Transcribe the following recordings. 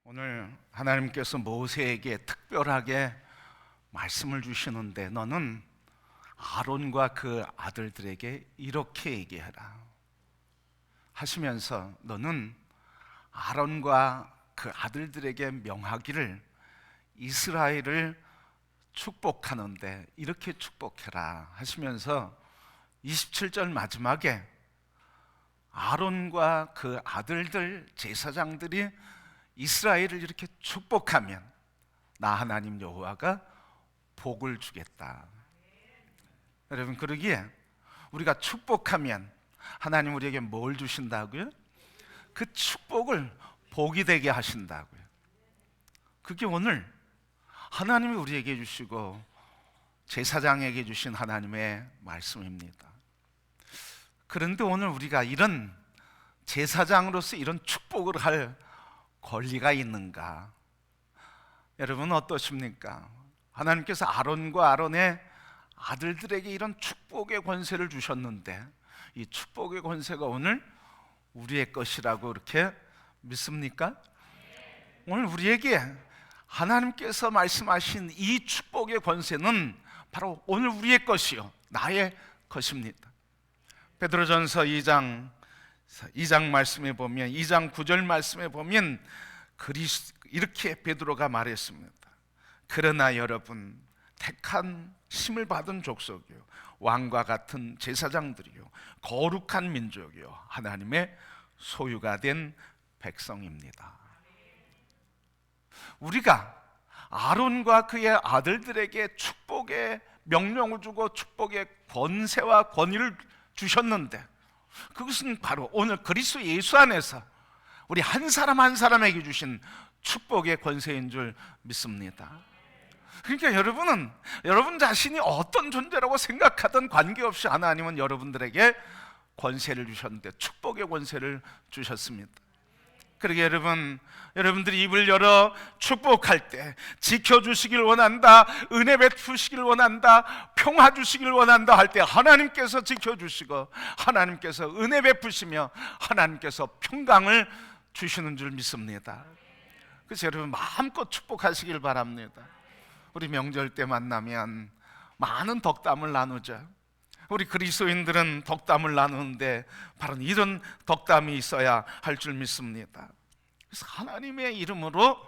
오늘 하나님께서 모세에게 특별하게 말씀을 주시는데, 너는 아론과 그 아들들에게 이렇게 얘기해라 하시면서, 너는 아론과 그 아들들에게 명하기를 이스라엘을 축복하는데 이렇게 축복해라 하시면서 27절 마지막에 아론과 그 아들들 제사장들이 이스라엘을 이렇게 축복하면 나 하나님 여호와가 복을 주겠다. 여러분, 그러기에 우리가 축복하면 하나님 우리에게 뭘 주신다고요? 그 축복을 복이 되게 하신다고요. 그게 오늘 하나님이 우리에게 주시고 제사장에게 주신 하나님의 말씀입니다. 그런데 오늘 우리가 이런 제사장으로서 이런 축복을 할 권리가 있는가? 여러분 어떠십니까? 하나님께서 아론과 아론의 아들들에게 이런 축복의 권세를 주셨는데, 이 축복의 권세가 오늘 우리의 것이라고 이렇게 믿습니까? 오늘 우리에게 하나님께서 말씀하신 이 축복의 권세는 바로 오늘 우리의 것이요, 나의 것입니다. 베드로전서 2장 말씀에 보면, 2장 9절 말씀에 보면 이렇게 베드로가 말했습니다. 그러나 여러분, 택한 심을 받은 족속이요, 왕과 같은 제사장들이요, 거룩한 민족이요, 하나님의 소유가 된 백성입니다. 우리가 아론과 그의 아들들에게 축복의 명령을 주고 축복의 권세와 권위를 주셨는데, 그것은 바로 오늘 그리스도 예수 안에서 우리 한 사람 한 사람에게 주신 축복의 권세인 줄 믿습니다. 그러니까 여러분은 여러분 자신이 어떤 존재라고 생각하든 관계없이 하나님은 여러분들에게 권세를 주셨는데, 축복의 권세를 주셨습니다. 그러게 여러분들이 입을 열어 축복할 때 지켜주시길 원한다, 은혜 베푸시길 원한다, 평화 주시길 원한다 할 때 하나님께서 지켜주시고 하나님께서 은혜 베푸시며 하나님께서 평강을 주시는 줄 믿습니다. 그래서 여러분 마음껏 축복하시길 바랍니다. 우리 명절 때 만나면 많은 덕담을 나누죠. 우리 그리스도인들은 덕담을 나누는데 바로 이런 덕담이 있어야 할 줄 믿습니다. 그래서 하나님의 이름으로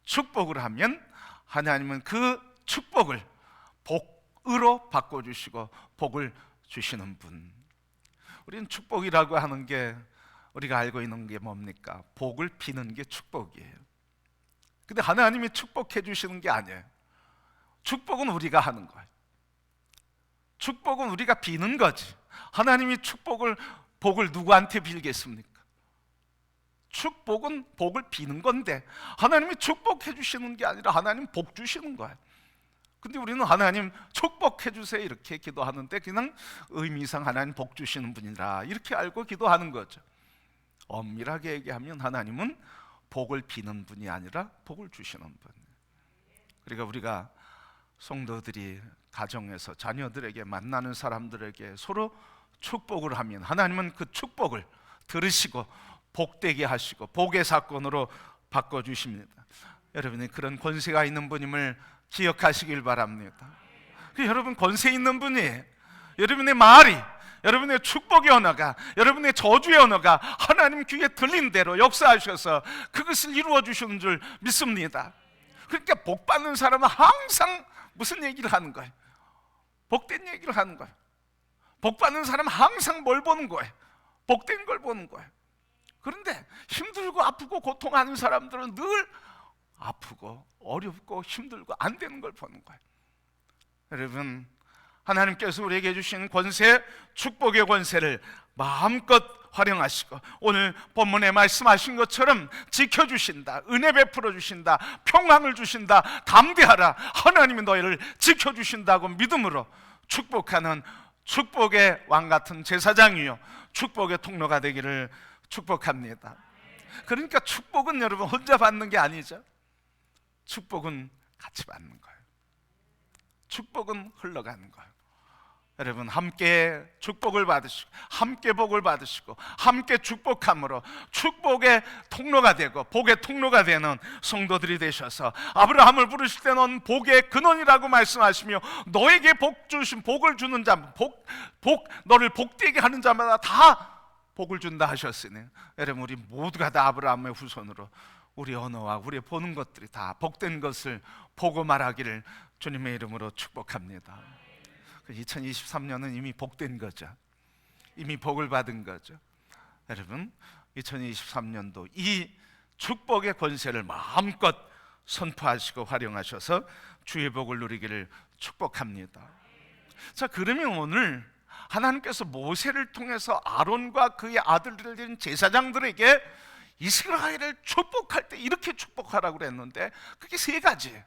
축복을 하면 하나님은 그 축복을 복으로 바꿔주시고 복을 주시는 분. 우리는 축복이라고 하는 게, 우리가 알고 있는 게 뭡니까? 복을 비는 게 축복이에요. 근데 하나님이 축복해 주시는 게 아니에요. 축복은 우리가 하는 거예요. 축복은 우리가 비는 거지. 하나님이 복을 누구한테 빌겠습니까? 축복은 복을 비는 건데, 하나님이 축복해 주시는 게 아니라 하나님 복 주시는 거예요. 근데 우리는 하나님 축복해 주세요 이렇게 기도하는데, 그냥 의미상 하나님 복 주시는 분이라 이렇게 알고 기도하는 거죠. 엄밀하게 얘기하면 하나님은 복을 비는 분이 아니라 복을 주시는 분. 그러니까 우리가 성도들이 가정에서 자녀들에게, 만나는 사람들에게 서로 축복을 하면 하나님은 그 축복을 들으시고 복되게 하시고 복의 사건으로 바꿔주십니다. 여러분이 그런 권세가 있는 분임을 기억하시길 바랍니다. 여러분 권세 있는 분이에요. 여러분의 말이, 여러분의 축복의 언어가, 여러분의 저주의 언어가 하나님 귀에 들린 대로 역사하셔서 그것을 이루어 주시는 줄 믿습니다. 그러니까 복 받는 사람은 항상 무슨 얘기를 하는 거예요? 복된 얘기를 하는 거예요. 복 받는 사람은 항상 뭘 보는 거예요? 복된 걸 보는 거예요. 그런데 힘들고 아프고 고통하는 사람들은 늘 아프고 어렵고 힘들고 안 되는 걸 보는 거예요. 여러분, 하나님께서 우리에게 주신 권세, 축복의 권세를 마음껏 활용하시고 오늘 본문에 말씀하신 것처럼 지켜주신다, 은혜 베풀어 주신다, 평강을 주신다, 담대하라, 하나님이 너희를 지켜주신다고 믿음으로 축복하는 축복의 왕 같은 제사장이요, 축복의 통로가 되기를 축복합니다. 그러니까 축복은 여러분 혼자 받는 게 아니죠. 축복은 같이 받는 거예요. 축복은 흘러가는 거예요. 여러분 함께 축복을 받으시고 함께 복을 받으시고 함께 축복함으로 축복의 통로가 되고 복의 통로가 되는 성도들이 되셔서 아브라함을 부르실 때는 복의 근원이라고 말씀하시며 너에게 복을 주는 자, 너를 복되게 하는 자마다 다 복을 준다 하셨으니 여러분 우리 모두가 다 아브라함의 후손으로 우리 언어와 우리 보는 것들이 다 복된 것을 보고 말하기를 주님의 이름으로 축복합니다. 2023년은 이미 복된 거죠. 이미 복을 받은 거죠. 여러분 2023년도 이 축복의 권세를 마음껏 선포하시고 활용하셔서 주의 복을 누리기를 축복합니다. 자, 그러면 오늘 하나님께서 모세를 통해서 아론과 그의 아들들인 제사장들에게 이스라엘을 축복할 때 이렇게 축복하라고 그랬는데 그게 세 가지예요.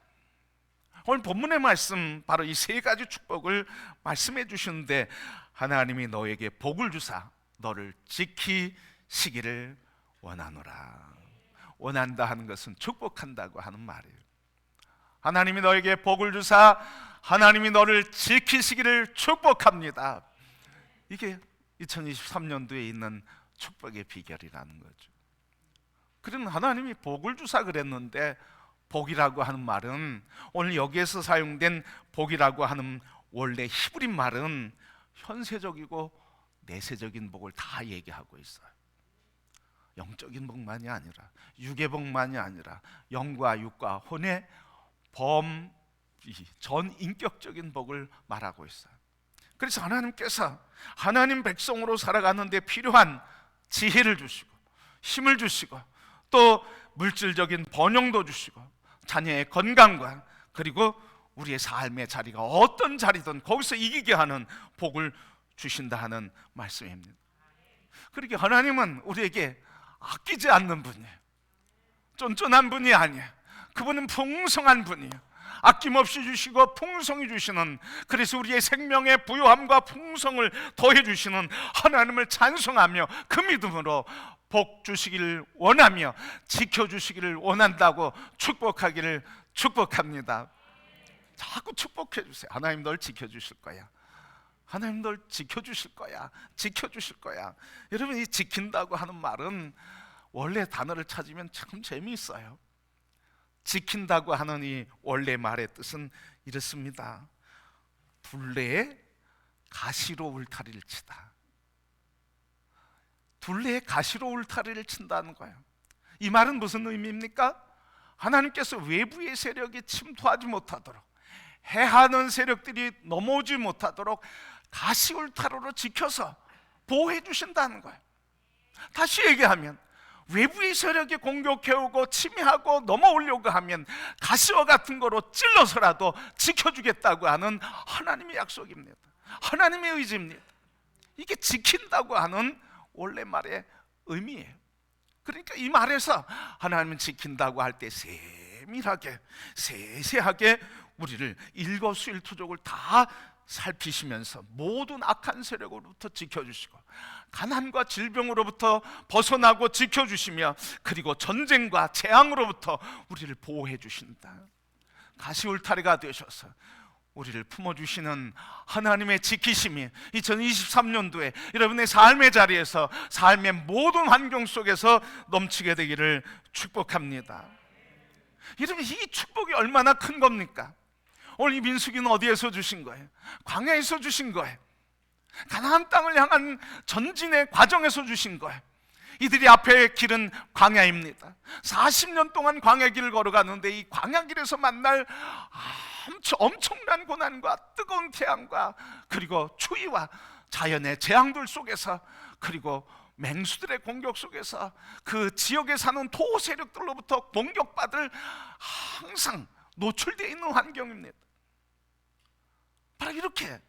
오늘 본문의 말씀 바로 이 세 가지 축복을 말씀해 주시는데 하나님이 너에게 복을 주사 너를 지키시기를 원하노라. 원한다 하는 것은 축복한다고 하는 말이에요. 하나님이 너에게 복을 주사 하나님이 너를 지키시기를 축복합니다. 이게 2023년도에 있는 축복의 비결이라는 거죠. 그런 하나님이 복을 주사 그랬는데 복이라고 하는 말은 오늘 여기에서 사용된 복이라고 하는 원래 히브리 말은 현세적이고 내세적인 복을 다 얘기하고 있어요. 영적인 복만이 아니라 육의 복만이 아니라 영과 육과 혼의 전인격적인 복을 말하고 있어요. 그래서 하나님께서 하나님 백성으로 살아가는 데 필요한 지혜를 주시고 힘을 주시고 또 물질적인 번영도 주시고 자녀의 건강과 그리고 우리의 삶의 자리가 어떤 자리든 거기서 이기게 하는 복을 주신다 하는 말씀입니다. 그렇게 하나님은 우리에게 아끼지 않는 분이에요. 쫀쫀한 분이 아니에요. 그분은 풍성한 분이에요. 아낌없이 주시고 풍성히 주시는, 그래서 우리의 생명의 부요함과 풍성을 더해 주시는 하나님을 찬송하며 그 믿음으로 복 주시기를 원하며 지켜주시기를 원한다고 축복하기를 축복합니다. 자꾸 축복해 주세요. 하나님 널 지켜주실 거야. 하나님 널 지켜주실 거야. 지켜주실 거야. 여러분, 이 지킨다고 하는 말은 원래 단어를 찾으면 참 재미있어요. 지킨다고 하는 이 원래 말의 뜻은 이렇습니다. 둘레에 가시로 울타리를 치다. 둘레에 가시로 울타리를 친다는 거예요. 이 말은 무슨 의미입니까? 하나님께서 외부의 세력이 침투하지 못하도록, 해하는 세력들이 넘어오지 못하도록 가시 울타리로 지켜서 보호해 주신다는 거예요. 다시 얘기하면 외부의 세력이 공격해오고 침해하고 넘어오려고 하면 가시와 같은 거로 찔러서라도 지켜주겠다고 하는 하나님의 약속입니다. 하나님의 의지입니다. 이게 지킨다고 하는 원래 말의 의미예요. 그러니까 이 말에서 하나님은 지킨다고 할 때 세밀하게 세세하게 우리를 일거수일투족을 다 살피시면서 모든 악한 세력으로부터 지켜주시고 가난과 질병으로부터 벗어나고 지켜주시며 그리고 전쟁과 재앙으로부터 우리를 보호해 주신다. 가시울타리가 되셔서 우리를 품어주시는 하나님의 지키심이 2023년도에 여러분의 삶의 자리에서 삶의 모든 환경 속에서 넘치게 되기를 축복합니다. 여러분, 이 축복이 얼마나 큰 겁니까? 오늘 이 민수기는 어디에서 주신 거예요? 광야에서 주신 거예요. 가나안 땅을 향한 전진의 과정에서 주신 거예요. 이들이 앞에 길은 광야입니다. 40년 동안 광야 길을 걸어가는데 이 광야 길에서 만날 엄청난 고난과 뜨거운 태양과 그리고 추위와 자연의 재앙들 속에서 그리고 맹수들의 공격 속에서 그 지역에 사는 토호 세력들로부터 공격받을 항상 노출되어 있는 환경입니다. 바로 이렇게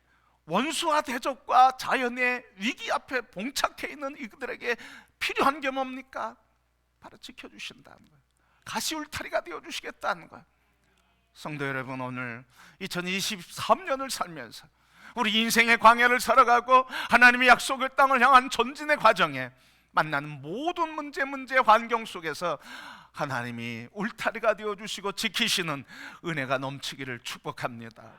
원수와 대적과 자연의 위기 앞에 봉착해 있는 이들에게 필요한 게 뭡니까? 바로 지켜주신다는 거예요. 가시울타리가 되어주시겠다는 거예요. 성도 여러분, 오늘 2023년을 살면서 우리 인생의 광야를 살아가고 하나님의 약속의 땅을 향한 전진의 과정에 만나는 모든 문제 환경 속에서 하나님이 울타리가 되어주시고 지키시는 은혜가 넘치기를 축복합니다.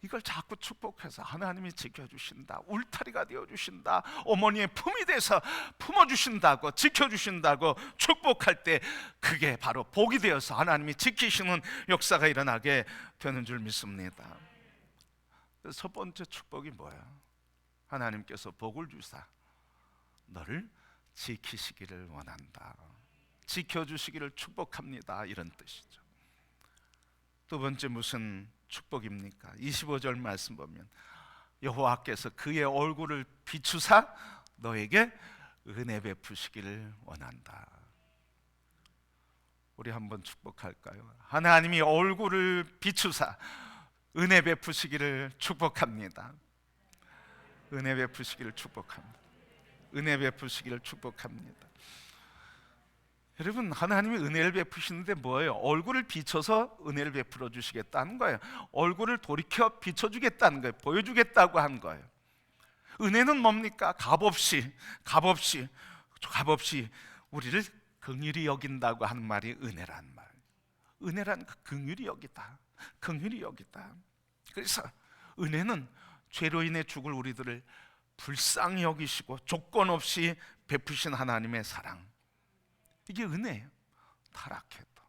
이걸 자꾸 축복해서 하나님이 지켜주신다, 울타리가 되어주신다, 어머니의 품이 돼서 품어주신다고, 지켜주신다고 축복할 때 그게 바로 복이 되어서 하나님이 지키시는 역사가 일어나게 되는 줄 믿습니다. 첫 번째 축복이 뭐야? 하나님께서 복을 주사 너를 지키시기를 원한다, 지켜주시기를 축복합니다, 이런 뜻이죠. 두 번째 무슨 축복입니까? 25절 말씀 보면 여호와께서 그의 얼굴을 비추사 너에게 은혜 베푸시기를 원한다. 우리 한번 축복할까요? 하나님이 얼굴을 비추사 은혜 베푸시기를 축복합니다. 은혜 베푸시기를 축복합니다. 은혜 베푸시기를 축복합니다. 여러분, 하나님이 은혜를 베푸시는데 뭐예요? 얼굴을 비춰서 은혜를 베풀어 주시겠다는 거예요. 얼굴을 돌이켜 비춰주겠다는 거예요. 보여주겠다고 한 거예요. 은혜는 뭡니까? 값없이 우리를 긍휼히 여긴다고 하는 말이 은혜란 말. 은혜란 긍휼히 여기다, 긍휼히 여기다. 그래서 은혜는 죄로 인해 죽을 우리들을 불쌍히 여기시고 조건 없이 베푸신 하나님의 사랑, 이게 은혜예요. 타락해도,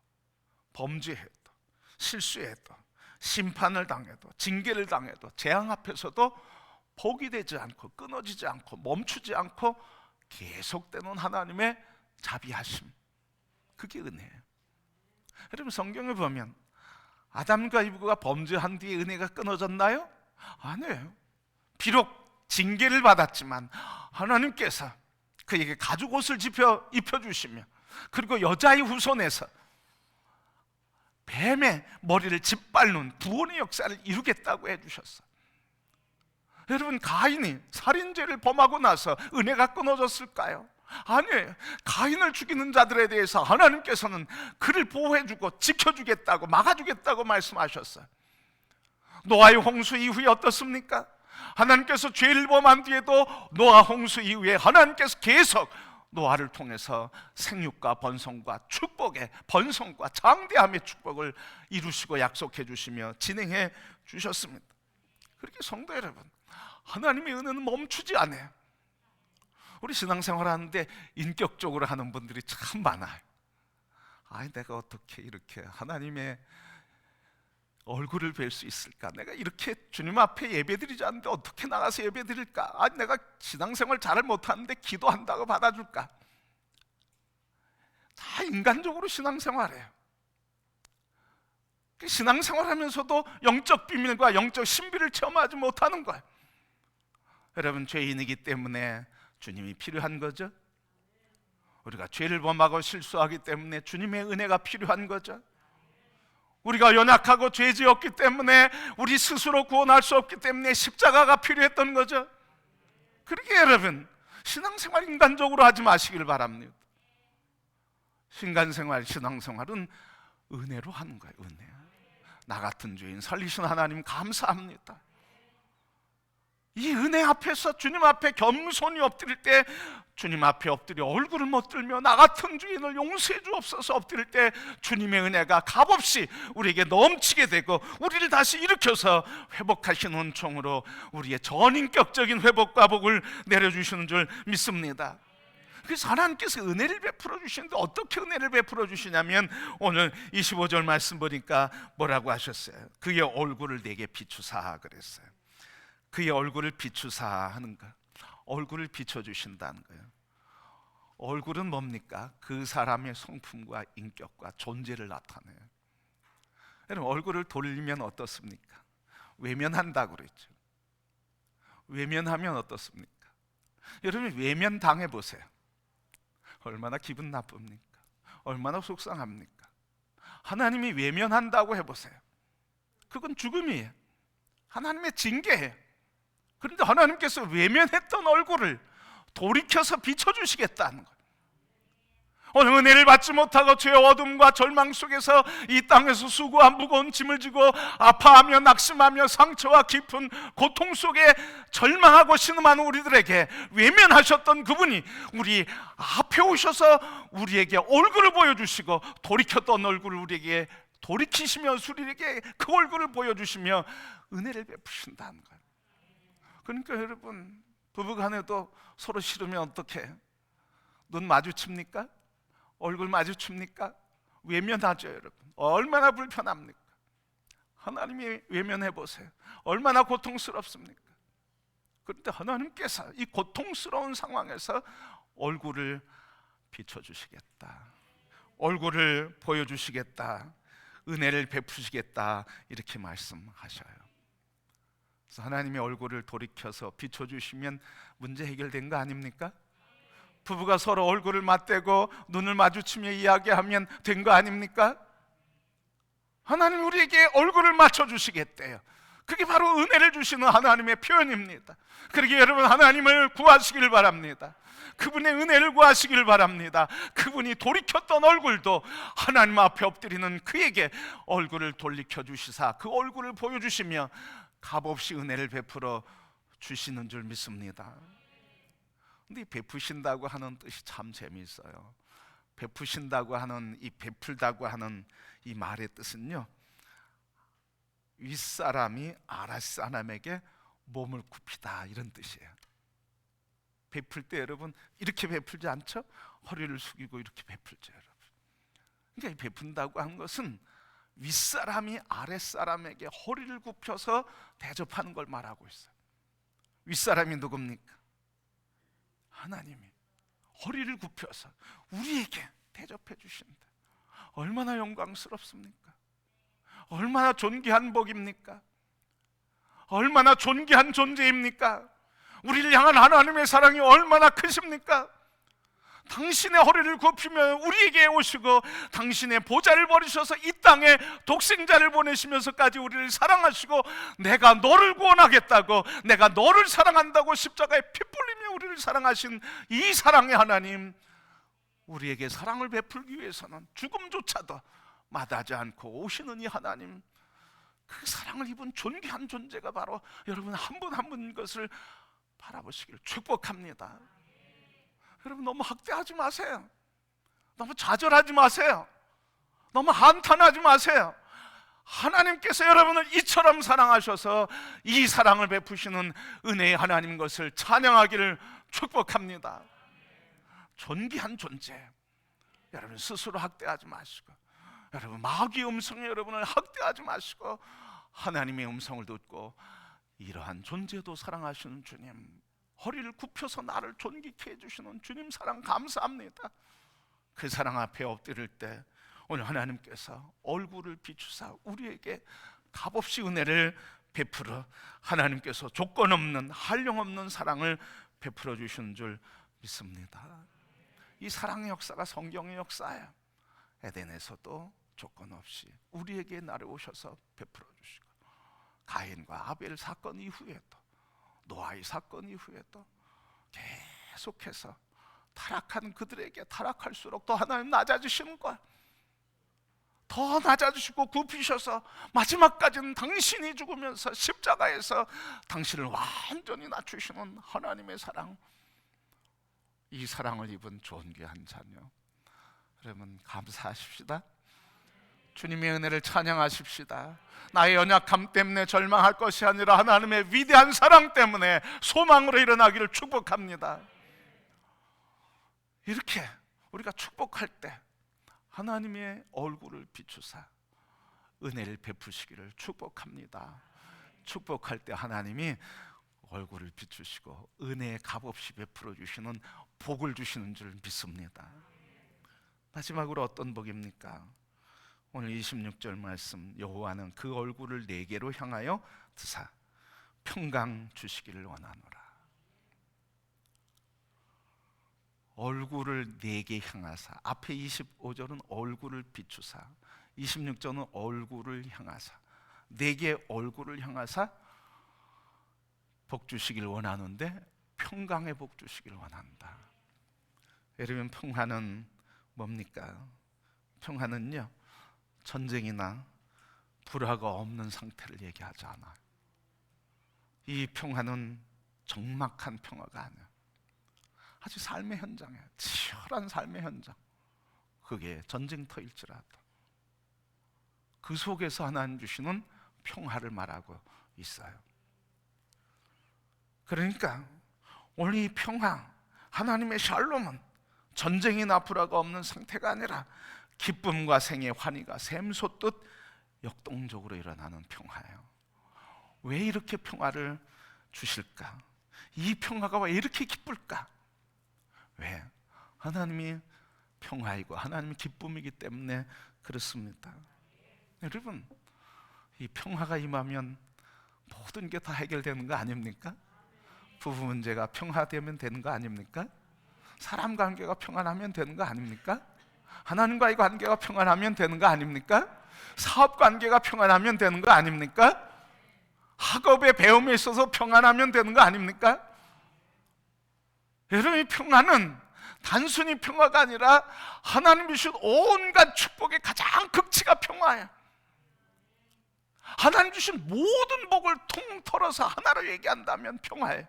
범죄해도, 실수해도, 심판을 당해도, 징계를 당해도, 재앙 앞에서도 복이 되지 않고 끊어지지 않고 멈추지 않고 계속되는 하나님의 자비하심, 그게 은혜예요. 여러분, 성경을 보면 아담과 이브가 범죄한 뒤에 은혜가 끊어졌나요? 아니에요. 비록 징계를 받았지만 하나님께서 그에게 가죽옷을 입혀주시며, 그리고 여자의 후손에서 뱀의 머리를 짓밟는 구원의 역사를 이루겠다고 해주셨어요. 여러분, 가인이 살인죄를 범하고 나서 은혜가 끊어졌을까요? 아니에요. 가인을 죽이는 자들에 대해서 하나님께서는 그를 보호해주고 지켜주겠다고, 막아주겠다고 말씀하셨어요. 노아의 홍수 이후에 어떻습니까? 하나님께서 죄를 범한 뒤에도 노아 홍수 이후에 하나님께서 계속 노아를 통해서 생육과 번성과 축복의 번성과 장대함의 축복을 이루시고 약속해 주시며 진행해 주셨습니다. 그렇게 성도 여러분, 하나님의 은혜는 멈추지 않아요. 우리 신앙생활 하는데 인격적으로 하는 분들이 참 많아요. 아이, 내가 어떻게 이렇게 하나님의 얼굴을 뵐 수 있을까? 내가 이렇게 주님 앞에 예배드리지 않는데 어떻게 나가서 예배드릴까? 아니, 내가 신앙생활 잘 못하는데 기도한다고 받아줄까? 다 인간적으로 신앙생활해요. 신앙생활하면서도 영적 비밀과 영적 신비를 체험하지 못하는 거예요. 여러분, 죄인이기 때문에 주님이 필요한 거죠. 우리가 죄를 범하고 실수하기 때문에 주님의 은혜가 필요한 거죠. 우리가 연약하고 죄지었기 때문에 우리 스스로 구원할 수 없기 때문에 십자가가 필요했던 거죠. 그렇게 여러분, 신앙생활 인간적으로 하지 마시길 바랍니다. 신앙생활은 은혜로 하는 거예요. 은혜. 나 같은 죄인 살리신 하나님 감사합니다. 이 은혜 앞에서 주님 앞에 겸손히 엎드릴 때, 주님 앞에 엎드려 얼굴을 못 들며 나 같은 죄인을 용서해 주옵소서 엎드릴 때 주님의 은혜가 값없이 우리에게 넘치게 되고 우리를 다시 일으켜서 회복하시는 은총으로 우리의 전인격적인 회복과 복을 내려주시는 줄 믿습니다. 그래서 하나님께서 은혜를 베풀어 주시는데 어떻게 은혜를 베풀어 주시냐면, 오늘 25절 말씀 보니까 뭐라고 하셨어요? 그의 얼굴을 내게 비추사 그랬어요. 그의 얼굴을 비추사 하는 거, 얼굴을 비춰주신다는 거예요. 얼굴은 뭡니까? 그 사람의 성품과 인격과 존재를 나타내요. 여러분, 얼굴을 돌리면 어떻습니까? 외면한다고 그랬죠. 외면하면 어떻습니까? 여러분, 외면 당해보세요. 얼마나 기분 나쁩니까? 얼마나 속상합니까? 하나님이 외면한다고 해보세요. 그건 죽음이에요. 하나님의 징계예요. 그런데 하나님께서 외면했던 얼굴을 돌이켜서 비춰주시겠다는 거예요. 오늘 은혜를 받지 못하고 죄의 어둠과 절망 속에서 이 땅에서 수고한 무거운 짐을 지고 아파하며 낙심하며 상처와 깊은 고통 속에 절망하고 신음하는 우리들에게 외면하셨던 그분이 우리 앞에 오셔서 우리에게 얼굴을 보여주시고 돌이켰던 얼굴을 우리에게 돌이키시며 우리에게 그 얼굴을 보여주시며 은혜를 베푸신다는 거예요. 그러니까 여러분, 부부간에도 서로 싫으면 어떻게 눈 마주칩니까? 얼굴 마주칩니까? 외면하죠. 여러분, 얼마나 불편합니까? 하나님이 외면해 보세요. 얼마나 고통스럽습니까? 그런데 하나님께서 이 고통스러운 상황에서 얼굴을 비춰주시겠다, 얼굴을 보여주시겠다, 은혜를 베푸시겠다, 이렇게 말씀하셔요. 그래서 하나님의 얼굴을 돌이켜서 비춰주시면 문제 해결된 거 아닙니까? 부부가 서로 얼굴을 맞대고 눈을 마주치며 이야기하면 된 거 아닙니까? 하나님 우리에게 얼굴을 맞춰주시겠대요. 그게 바로 은혜를 주시는 하나님의 표현입니다. 그러기에 여러분, 하나님을 구하시길 바랍니다. 그분의 은혜를 구하시길 바랍니다. 그분이 돌이켰던 얼굴도 하나님 앞에 엎드리는 그에게 얼굴을 돌이켜 주시사 그 얼굴을 보여주시며 값없이 은혜를 베풀어 주시는 줄 믿습니다. 근데 베푸신다고 하는 뜻이 참 재미있어요. 베푸신다고 하는 이 베풀다고 하는 이 말의 뜻은요, 윗사람이 아랫사람에게 몸을 굽히다, 이런 뜻이에요. 베풀 때 여러분 이렇게 베풀지 않죠? 허리를 숙이고 이렇게 베풀죠, 여러분. 그러니까 베푼다고 한 것은 윗사람이 아랫사람에게 허리를 굽혀서 대접하는 걸 말하고 있어요. 윗사람이 누굽니까? 하나님이 허리를 굽혀서 우리에게 대접해 주신다. 얼마나 영광스럽습니까? 얼마나 존귀한 복입니까? 얼마나 존귀한 존재입니까? 우리를 향한 하나님의 사랑이 얼마나 크십니까? 당신의 허리를 굽히며 우리에게 오시고 당신의 보좌를 버리셔서 이 땅에 독생자를 보내시면서까지 우리를 사랑하시고 내가 너를 구원하겠다고, 내가 너를 사랑한다고 십자가에 피 흘리며 우리를 사랑하신 이 사랑의 하나님, 우리에게 사랑을 베풀기 위해서는 죽음조차도 마다하지 않고 오시는 이 하나님, 그 사랑을 입은 존귀한 존재가 바로 여러분 한 분 한 분 것을 바라보시기를 축복합니다. 여러분, 너무 학대하지 마세요. 너무 좌절하지 마세요. 너무 한탄하지 마세요. 하나님께서 여러분을 이처럼 사랑하셔서 이 사랑을 베푸시는 은혜의 하나님 것을 찬양하기를 축복합니다. 존귀한 존재, 여러분 스스로 학대하지 마시고, 여러분 마귀의 음성에 여러분을 학대하지 마시고 하나님의 음성을 듣고 이러한 존재도 사랑하시는 주님, 허리를 굽혀서 나를 존귀케 해주시는 주님 사랑 감사합니다. 그 사랑 앞에 엎드릴 때 오늘 하나님께서 얼굴을 비추사 우리에게 값없이 은혜를 베풀어 하나님께서 조건 없는 한령 없는 사랑을 베풀어 주시는 줄 믿습니다. 이 사랑의 역사가 성경의 역사예요. 에덴에서도 조건 없이 우리에게 나를 오셔서 베풀어 주시고, 가인과 아벨 사건 이후에도, 노아의 사건 이후에도 계속해서 타락한 그들에게 타락할수록 더 하나님 낮아지시는 거야. 더 낮아지시고 굽히셔서 마지막까지는 당신이 죽으면서 십자가에서 당신을 완전히 낮추시는 하나님의 사랑, 이 사랑을 입은 존귀한 자녀, 여러분 감사하십시다. 주님의 은혜를 찬양하십시다. 나의 연약함 때문에 절망할 것이 아니라 하나님의 위대한 사랑 때문에 소망으로 일어나기를 축복합니다. 이렇게 우리가 축복할 때 하나님의 얼굴을 비추사 은혜를 베푸시기를 축복합니다. 축복할 때 하나님이 얼굴을 비추시고 은혜의 값없이 베풀어 주시는 복을 주시는 줄 믿습니다. 마지막으로 어떤 복입니까? 오늘 26절 말씀, 여호와는 그 얼굴을 내게로 향하여 드사 평강 주시기를 원하노라. 얼굴을 내게 향하사, 앞에 25절은 얼굴을 비추사, 26절은 얼굴을 향하사, 내게 얼굴을 향하사 복 주시길 원하는데 평강의 복 주시길 원한다. 여러분, 평화는 뭡니까? 평화는요, 전쟁이나 불화가 없는 상태를 얘기하지 않아요. 이 평화는 적막한 평화가 아니야. 아주 삶의 현장이야. 치열한 삶의 현장. 그게 전쟁터일지라도 그 속에서 하나님 주시는 평화를 말하고 있어요. 그러니까 오늘 이 평화, 하나님의 샬롬은 전쟁이나 불화가 없는 상태가 아니라 기쁨과 생애, 환희가 샘솟듯 역동적으로 일어나는 평화예요. 왜 이렇게 평화를 주실까? 이 평화가 왜 이렇게 기쁠까? 왜? 하나님이 평화이고 하나님이 기쁨이기 때문에 그렇습니다. 여러분, 이 평화가 임하면 모든 게 다 해결되는 거 아닙니까? 부부 문제가 평화되면 되는 거 아닙니까? 사람 관계가 평안하면 되는 거 아닙니까? 하나님과의 관계가 평안하면 되는 거 아닙니까? 사업 관계가 평안하면 되는 거 아닙니까? 학업의 배움에 있어서 평안하면 되는 거 아닙니까? 여러분, 이 평안은 단순히 평화가 아니라 하나님이 주신 온갖 축복의 가장 극치가 평화예요. 하나님 주신 모든 복을 통틀어서 하나로 얘기한다면 평화예요.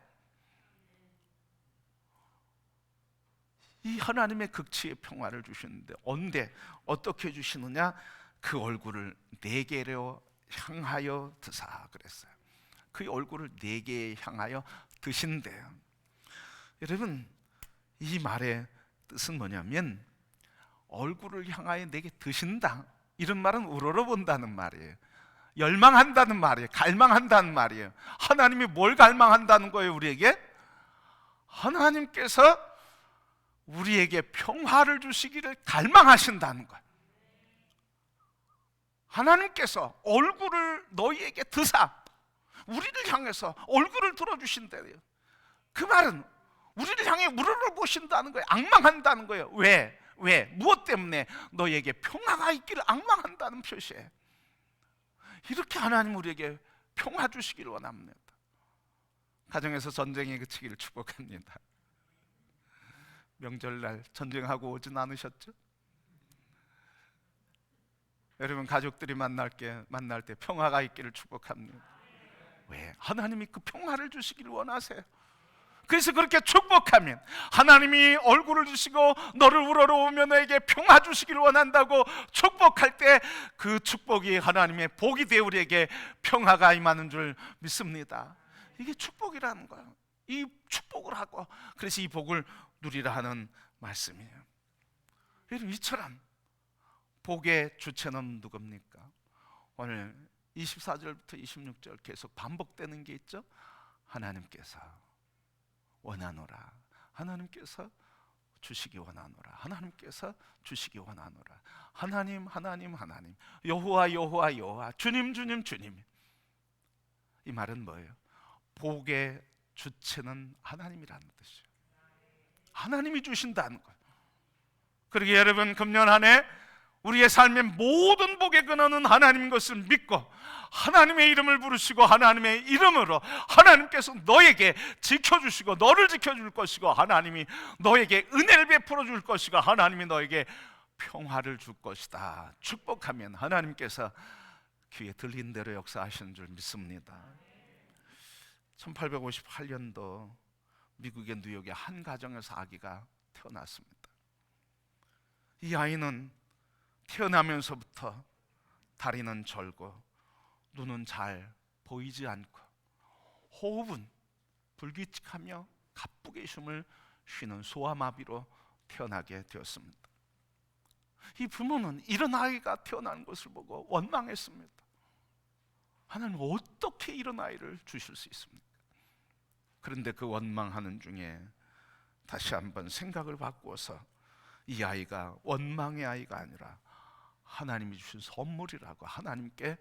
이 하나님의 극치의 평화를 주시는데 언제 어떻게 주시느냐? 그 얼굴을 내게로 향하여 드사 그랬어요. 그 얼굴을 내게 향하여 드신대요. 여러분, 이 말의 뜻은 뭐냐면 얼굴을 향하여 내게 드신다, 이런 말은 우러러본다는 말이에요. 열망한다는 말이에요. 갈망한다는 말이에요. 하나님이 뭘 갈망한다는 거예요? 우리에게 하나님께서 우리에게 평화를 주시기를 갈망하신다는 거예요. 하나님께서 얼굴을 너희에게 드사, 우리를 향해서 얼굴을 들어주신대요. 그 말은 우리를 향해 우러러보신다는 거예요. 악망한다는 거예요. 왜? 무엇 때문에? 너희에게 평화가 있기를 악망한다는 표시예요. 이렇게 하나님 우리에게 평화 주시기를 원합니다. 가정에서 전쟁이 그치기를 축복합니다. 명절날 전쟁하고 오진 않으셨죠? 여러분, 가족들이 만날 때 평화가 있기를 축복합니다. 왜? 하나님이 그 평화를 주시기를 원하세요. 그래서 그렇게 축복하면 하나님이 얼굴을 주시고 너를 우러러오며 너에게 평화 주시기를 원한다고 축복할 때 그 축복이 하나님의 복이 되어 우리에게 평화가 임하는 줄 믿습니다. 이게 축복이라는 거예요. 이 축복을 하고 그래서 이 복을 누리라 하는 말씀이에요. 여러분, 이처럼 복의 주체는 누굽니까? 오늘 24절부터 26절 계속 반복되는 게 있죠. 하나님께서 원하노라, 하나님께서 주시기 원하노라, 하나님께서 주시기 원하노라. 하나님, 하나님, 하나님, 여호와, 여호와, 여호와, 주님, 주님, 주님. 이 말은 뭐예요? 복의 주체는 하나님이라는 뜻이에요. 하나님이 주신다는 거예요. 그러게 여러분, 금년 한 해 우리의 삶의 모든 복의 근원은 하나님인 것을 믿고 하나님의 이름을 부르시고 하나님의 이름으로 하나님께서 너에게 지켜주시고 너를 지켜줄 것이고 하나님이 너에게 은혜를 베풀어 줄 것이고 하나님이 너에게 평화를 줄 것이다 축복하면 하나님께서 귀에 들린 대로 역사하시는 줄 믿습니다. 1858년도 미국의 뉴욕의 한 가정에서 아기가 태어났습니다. 이 아이는 태어나면서부터 다리는 절고 눈은 잘 보이지 않고 호흡은 불규칙하며 가쁘게 숨을 쉬는 소아마비로 태어나게 되었습니다. 이 부모는 이런 아이가 태어난 것을 보고 원망했습니다. 하나님, 어떻게 이런 아이를 주실 수 있습니까? 그런데 그 원망하는 중에 다시 한번 생각을 바꾸어서 이 아이가 원망의 아이가 아니라 하나님이 주신 선물이라고 하나님께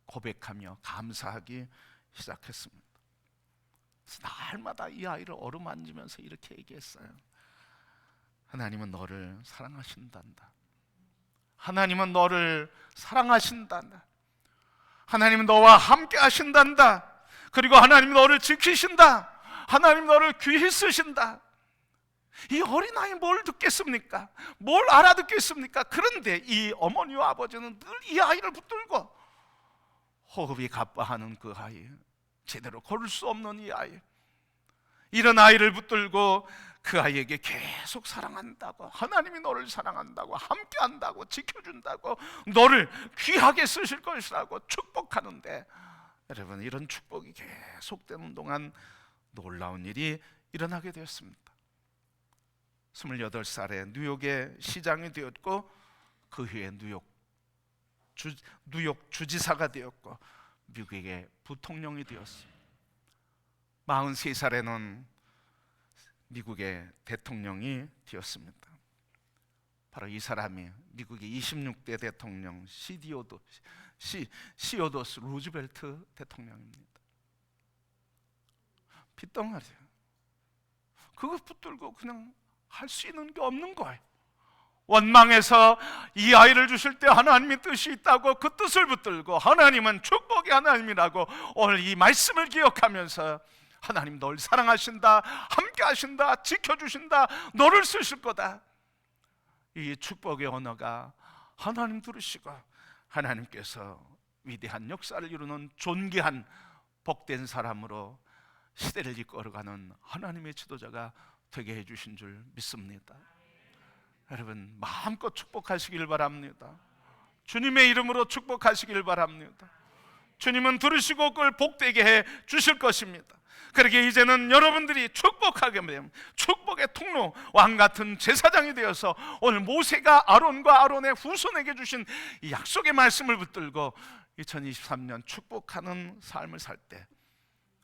고백하며 감사하기 시작했습니다. 그래서 날마다 이 아이를 어루만지면서 이렇게 얘기했어요. 하나님은 너를 사랑하신단다. 하나님은 너를 사랑하신단다. 하나님은 너와 함께 하신단다. 그리고 하나님이 너를 지키신다. 하나님 너를 귀히 쓰신다. 이 어린아이 뭘 듣겠습니까? 뭘 알아듣겠습니까? 그런데 이 어머니와 아버지는 늘 이 아이를 붙들고 호흡이 가빠하는 그 아이, 제대로 걸을 수 없는 이 아이, 이런 아이를 붙들고 그 아이에게 계속 사랑한다고, 하나님이 너를 사랑한다고, 함께한다고, 지켜준다고, 너를 귀하게 쓰실 것이라고 축복하는데, 여러분, 이런 축복이 계속되는 동안 놀라운 일이 일어나게 되었습니다. 28살에 뉴욕의 시장이 되었고, 그 후에 뉴욕 주지사가 되었고, 미국의 부통령이 되었습니다. 43살에는 미국의 대통령이 되었습니다. 바로 이 사람이 미국의 26대 대통령 시어도스 루즈벨트 대통령입니다. 핏덩어리예요. 그거 붙들고 그냥 할 수 있는 게 없는 거예요. 원망해서 이 아이를 주실 때 하나님의 뜻이 있다고 그 뜻을 붙들고, 하나님은 축복의 하나님이라고 오늘 이 말씀을 기억하면서, 하나님 널 사랑하신다, 함께 하신다, 지켜주신다, 너를 쓰실 거다. 이 축복의 언어가 하나님 들으시고 하나님께서 위대한 역사를 이루는 존귀한 복된 사람으로 시대를 이끌어가는 하나님의 지도자가 되게 해주신 줄 믿습니다. 여러분, 마음껏 축복하시길 바랍니다. 주님의 이름으로 축복하시길 바랍니다. 주님은 들으시고 그걸 복되게 해 주실 것입니다. 그렇게 이제는 여러분들이 축복하게 되면 축복의 통로, 왕같은 제사장이 되어서 오늘 모세가 아론과 아론의 후손에게 주신 이 약속의 말씀을 붙들고 2023년 축복하는 삶을 살 때,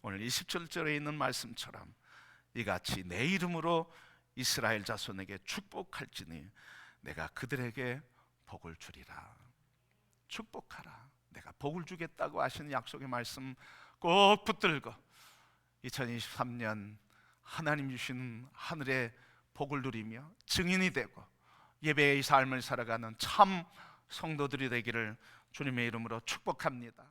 오늘 27절에 있는 말씀처럼 이같이 내 이름으로 이스라엘 자손에게 축복할지니 내가 그들에게 복을 주리라. 축복하라, 내가 복을 주겠다고 하시는 약속의 말씀 꼭 붙들고 2023년 하나님 주신 하늘의 복을 누리며 증인이 되고 예배의 삶을 살아가는 참 성도들이 되기를 주님의 이름으로 축복합니다.